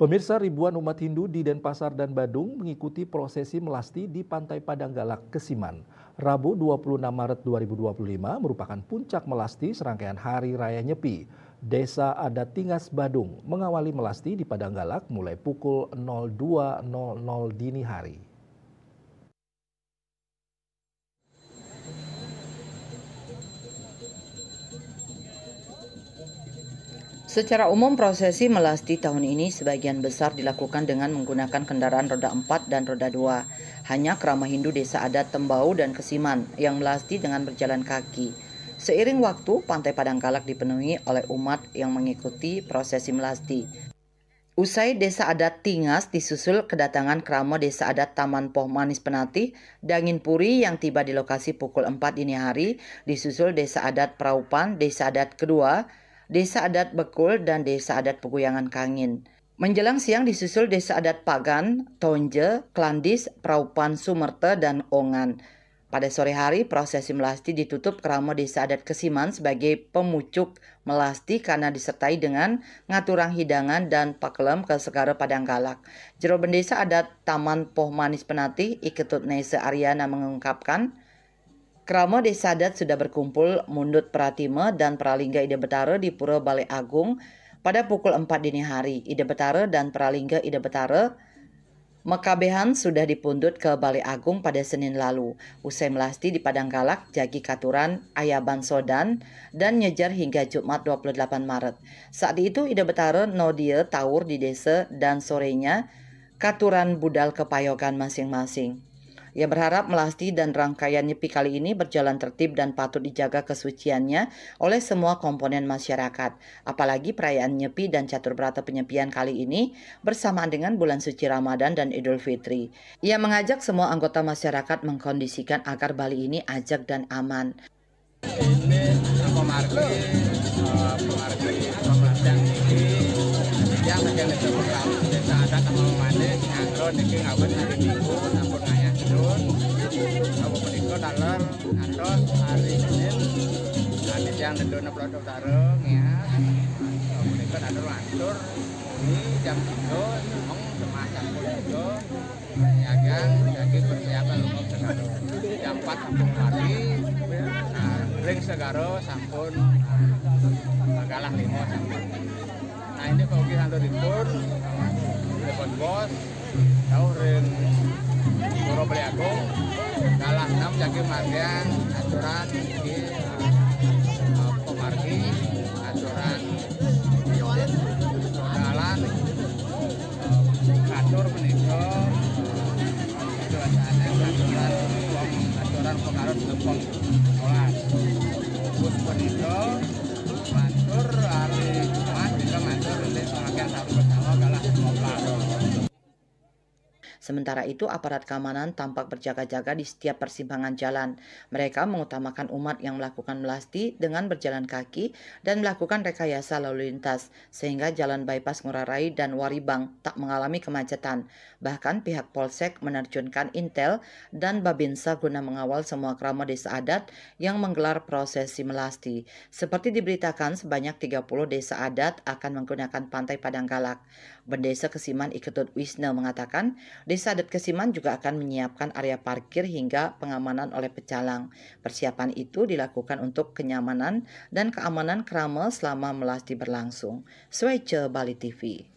Pemirsa, ribuan umat Hindu di Denpasar dan Badung mengikuti prosesi melasti di Pantai Padanggalak, Kesiman. Rabu 26 Maret 2025 merupakan puncak melasti serangkaian Hari Raya Nyepi. Desa Adat Tingas Badung mengawali melasti di Padanggalak mulai pukul 02.00 dini hari. Secara umum prosesi melasti tahun ini sebagian besar dilakukan dengan menggunakan kendaraan roda 4 dan roda 2. Hanya kerama Hindu Desa Adat Tembau dan Kesiman yang melasti dengan berjalan kaki. Seiring waktu, Pantai Padanggalak dipenuhi oleh umat yang mengikuti prosesi melasti. Usai Desa Adat Tingas disusul kedatangan kerama Desa Adat Taman Poh Manis Penatih, Dangin Puri yang tiba di lokasi pukul 4 dini hari, disusul Desa Adat Praupan, Desa Adat Kedua, Desa Adat Bekul, dan Desa Adat Peguyangan Kangin. Menjelang siang disusul Desa Adat Pagan, Tonje, Klandis, Praupan Sumerte, dan Ongan. Pada sore hari, prosesi melasti ditutup kerama Desa Adat Kesiman sebagai pemucuk melasti karena disertai dengan ngaturang hidangan dan pakelem ke Segara Padanggalak. Jero Bendesa Adat Taman Poh Manis Penatih, Iketut Nese Aryana mengungkapkan, kerama Desa Adat sudah berkumpul mundut Pratime dan Pralingga Ide Betara di Pura Balai Agung pada pukul 4 dini hari. Ide Betara dan Pralingga Ide Betara Mekabehan sudah dipundut ke Balai Agung pada Senin lalu. Usai melasti di Padanggalak, jagi katuran Ayaban Sodan dan nyejar hingga Jumat 28 Maret. Saat itu Ide Betara Nodia Taur di desa dan sorenya katuran budal kepayogan masing-masing. Ia berharap melasti dan rangkaian Nyepi kali ini berjalan tertib dan patut dijaga kesuciannya oleh semua komponen masyarakat. Apalagi perayaan Nyepi dan Catur Berata Penyepian kali ini bersamaan dengan bulan suci Ramadan dan Idul Fitri. Ia mengajak semua anggota masyarakat mengkondisikan agar Bali ini ajak dan aman. Ini pengargi pemelajaran ini yang akan dilakukan Desa Adat Taman Manis ngangro niki ngawet hari Minggu sampun ngayah sedun kamu menika daler ngantos hari Senin nanti yang nedona produk tarung ya kamu menika daler lantur ini jam 3 ngomong semacam juga nyagang jadi persiapan lumut segaro jam 4 sampun pagi ring segaro sampun galah 5 sampun. Nah ini kalau kita handuripun telepon bos tahu ring Pura Balai Agung galah 6 jagi margian aturan di pemargi aturan sodalan ngatur menikah itu aturan pengaruh tepung olah bus menikah ngatur hari Jumat bisa ngatur oleh pengakian sahur bersama galah 15. Sementara itu, aparat keamanan tampak berjaga-jaga di setiap persimpangan jalan. Mereka mengutamakan umat yang melakukan melasti dengan berjalan kaki dan melakukan rekayasa lalu lintas, sehingga jalan bypass Ngurah Rai dan Waribang tak mengalami kemacetan. Bahkan pihak Polsek menerjunkan Intel dan Babinsa guna mengawal semua kerama Desa Adat yang menggelar prosesi melasti. Seperti diberitakan, sebanyak 30 desa adat akan menggunakan Pantai Padanggalak. Bendesa Kesiman Iketut Wisna mengatakan, Desa Adat Kesiman juga akan menyiapkan area parkir hingga pengamanan oleh pecalang. Persiapan itu dilakukan untuk kenyamanan dan keamanan kerama selama melasti berlangsung. Swece Bali TV.